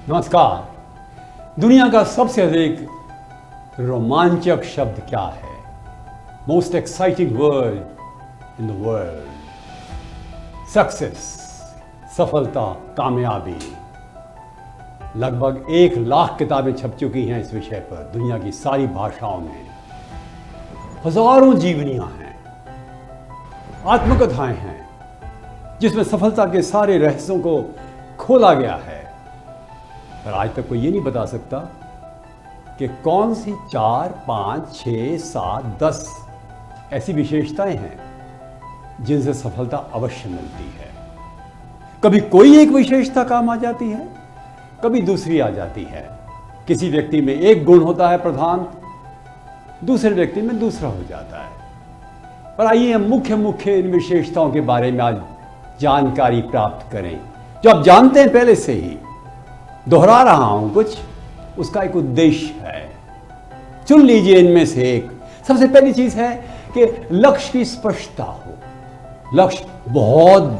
नमस्कार। दुनिया का सबसे अधिक रोमांचक शब्द क्या है? Most exciting word in the world, success, सफलता, कामयाबी। लगभग 1,00,000 किताबें छप चुकी हैं इस विषय पर दुनिया की सारी भाषाओं में। हजारों जीवनियां हैं, आत्मकथाएं हैं जिसमें सफलता के सारे रहस्यों को खोला गया है। पर आज तक कोई ये नहीं बता सकता कि कौन सी 4, 5, 6, 7, 10 ऐसी विशेषताएं हैं जिनसे सफलता अवश्य मिलती है। कभी कोई एक विशेषता काम आ जाती है, कभी दूसरी आ जाती है। किसी व्यक्ति में एक गुण होता है प्रधान, दूसरे व्यक्ति में दूसरा हो जाता है। पर आइए हम मुख्य इन विशेषताओं के बारे में आज जानकारी प्राप्त करें, जो आप जानते हैं पहले से ही। दोहरा रहा हूं कुछ, उसका एक उद्देश्य है। चुन लीजिए इनमें से एक। सबसे पहली चीज है कि लक्ष्य की स्पष्टता हो। लक्ष्य बहुत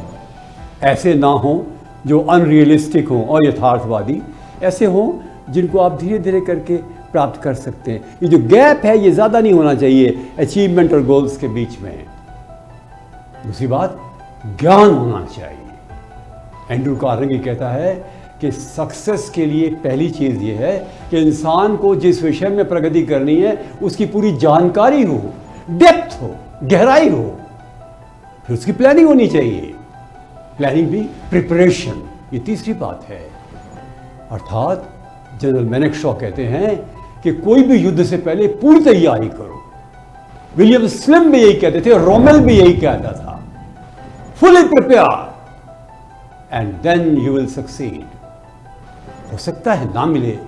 ऐसे ना हो जो अनरियलिस्टिक हो और यथार्थवादी, ऐसे हो जिनको आप धीरे धीरे करके प्राप्त कर सकते हैं। ये जो गैप है ये ज्यादा नहीं होना चाहिए अचीवमेंट और गोल्स के बीच में। दूसरी बात, ज्ञान होना चाहिए। एंड्रू कार्नेगी कहता है कि सक्सेस के लिए पहली चीज ये है कि इंसान को जिस विषय में प्रगति करनी है उसकी पूरी जानकारी हो, डेप्थ हो, गहराई हो। फिर उसकी प्लानिंग होनी चाहिए। प्लानिंग भी प्रिपरेशन, ये तीसरी बात है। अर्थात जनरल मैनेक्शॉ कहते हैं कि कोई भी युद्ध से पहले पूरी तैयारी करो। विलियम स्लिम भी यही कहते थे, रोमेल भी यही कहता था, fully prepare and then you will succeed. हो सकता है ना मिले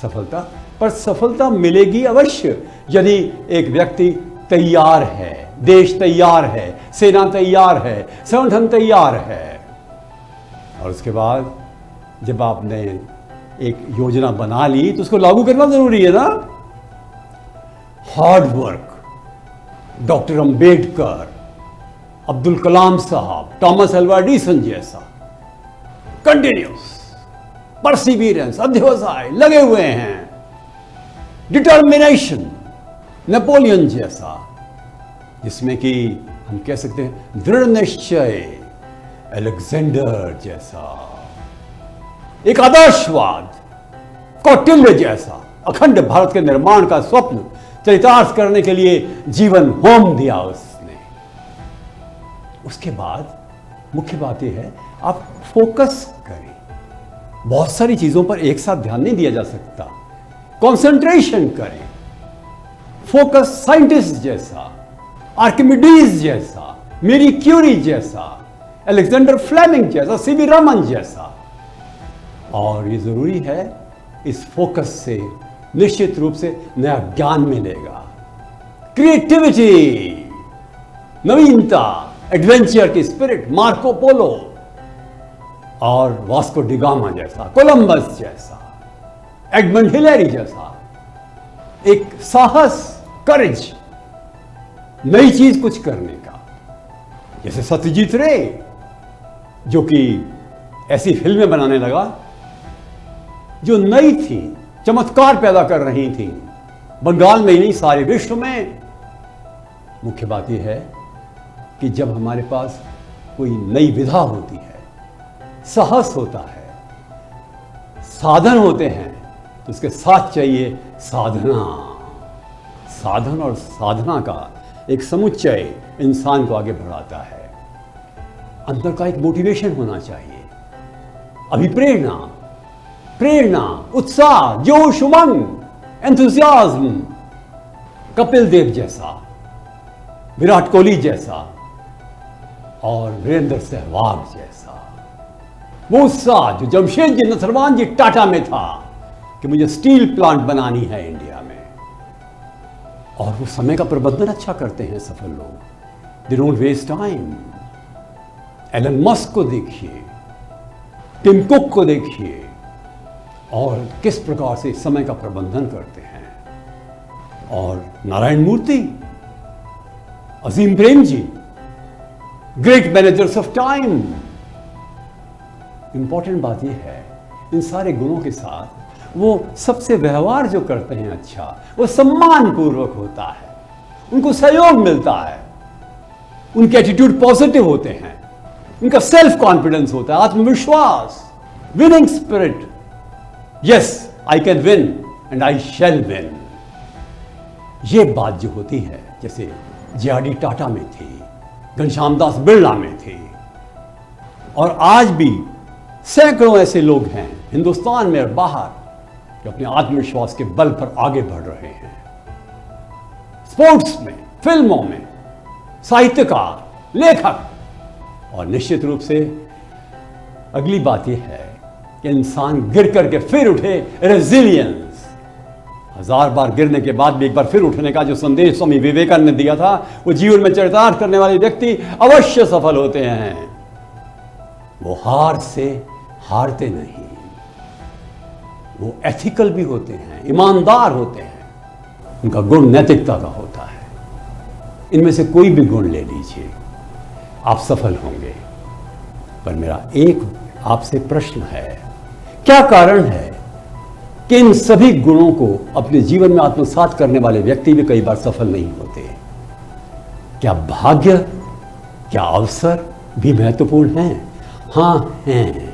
सफलता, पर सफलता मिलेगी अवश्य यदि एक व्यक्ति तैयार है, देश तैयार है, सेना तैयार है, संगठन तैयार है। और उसके बाद जब आपने एक योजना बना ली तो उसको लागू करना जरूरी है ना। Hard work, doctor Ambedkar, Abdul Kalam साहब, थॉमस अल्वा एडिसन जैसा कंटिन्यूस परसिवियरेंस, अध्यवसाय लगे हुए हैं। डिटर्मिनेशन, नेपोलियन जैसा, जिसमें कि हम कह सकते हैं दृढ़ निश्चय, अलेक्जेंडर जैसा। एक आदर्शवाद, कौटिल्य जैसा अखंड भारत के निर्माण का स्वप्न चरितार्थ करने के लिए जीवन होम दिया उसने। उसके बाद मुख्य बात यह है आप फोकस करें। बहुत सारी चीजों पर एक साथ ध्यान नहीं दिया जा सकता। कंसंट्रेशन करें। फोकस साइंटिस्ट जैसा, आर्किमिडीज जैसा, मेरी क्यूरी जैसा, अलेक्जेंडर फ्लेमिंग जैसा, सीवी रमन जैसा। और ये जरूरी है, इस फोकस से निश्चित रूप से नया ज्ञान मिलेगा, क्रिएटिविटी, नवीनता, एडवेंचर की स्पिरिट, मार्को पोलो और वास्को डिगामा जैसा, कोलंबस जैसा, एडमंड हिलेरी जैसा। एक साहस, करेज, नई चीज कुछ करने का। जैसे सत्यजीत रे जो कि ऐसी फिल्में बनाने लगा जो नई थी, चमत्कार पैदा कर रही थी, बंगाल में ही नहीं सारे विश्व में। मुख्य बात यह है कि जब हमारे पास कोई नई विधा होती है, साहस होता है, साधन होते हैं, तो उसके साथ चाहिए साधना। साधन और साधना का एक समुच्चय इंसान को आगे बढ़ाता है। अंदर का एक मोटिवेशन होना चाहिए, अभिप्रेरणा, प्रेरणा, उत्साह, जोश, उमंग, एंथुसियाज्म। कपिल देव जैसा, विराट कोहली जैसा और वीरेंद्र सहवाग जैसा। वो उत्साह जो जमशेदजी नसरवान जी टाटा में था कि मुझे स्टील प्लांट बनानी है इंडिया में। और वो समय का प्रबंधन अच्छा करते हैं सफल लोग। They don't waste time. Elon Musk को देखिए, टिम कुक को देखिए, और किस प्रकार से समय का प्रबंधन करते हैं। और Narayana Murthy, Azim Premji, great managers of time. Important बात यह है इन सारे गुणों के साथ वो सबसे व्यवहार जो करते हैं अच्छा, वो सम्मान पूर्वक होता है, उनको सहयोग मिलता है, उनके एटीट्यूड पॉजिटिव होते हैं, उनका सेल्फ कॉन्फिडेंस होता है, आत्मविश्वास, winning spirit. Yes I can win and I shall win. ये बात जो होती है, जैसे जे.आर.डी. टाटा में थी, घनश्याम दास बिरला में थी, और आज भी सैकड़ों ऐसे लोग हैं हिंदुस्तान में और बाहर जो अपने आत्मविश्वास के बल पर आगे बढ़ रहे हैं। स्पोर्ट्स में, फिल्मों में, साहित्यकार, लेखक, और निश्चित रूप से अगली बात यह है कि इंसान गिर करके फिर उठे, रेजिलियंस। 1000 बार गिरने के बाद भी एक बार फिर उठने का जो संदेश स्वामी विवेकानंद ने दिया था, वो जीवन में चरितार्थ करने वाले व्यक्ति अवश्य सफल होते हैं। वो हार से हारते नहीं, वो एथिकल भी होते हैं, ईमानदार होते हैं, उनका गुण नैतिकता का होता है। इनमें से कोई भी गुण ले लीजिए, आप सफल होंगे। पर मेरा एक आपसे प्रश्न है, क्या कारण है कि इन सभी गुणों को अपने जीवन में आत्मसात करने वाले व्यक्ति भी कई बार सफल नहीं होते? क्या भाग्य, क्या अवसर भी महत्वपूर्ण हैं? हाँ हैं।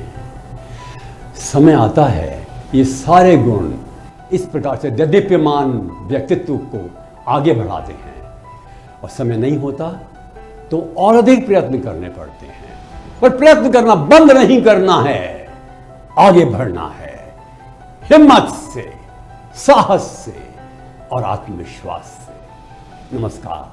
समय आता है ये सारे गुण इस प्रकार से देदीप्यमान व्यक्तित्व को आगे बढ़ाते हैं, और समय नहीं होता तो और अधिक प्रयत्न करने पड़ते हैं। पर प्रयत्न करना बंद नहीं करना है, आगे बढ़ना है, हिम्मत से, साहस से और आत्मविश्वास से। नमस्कार।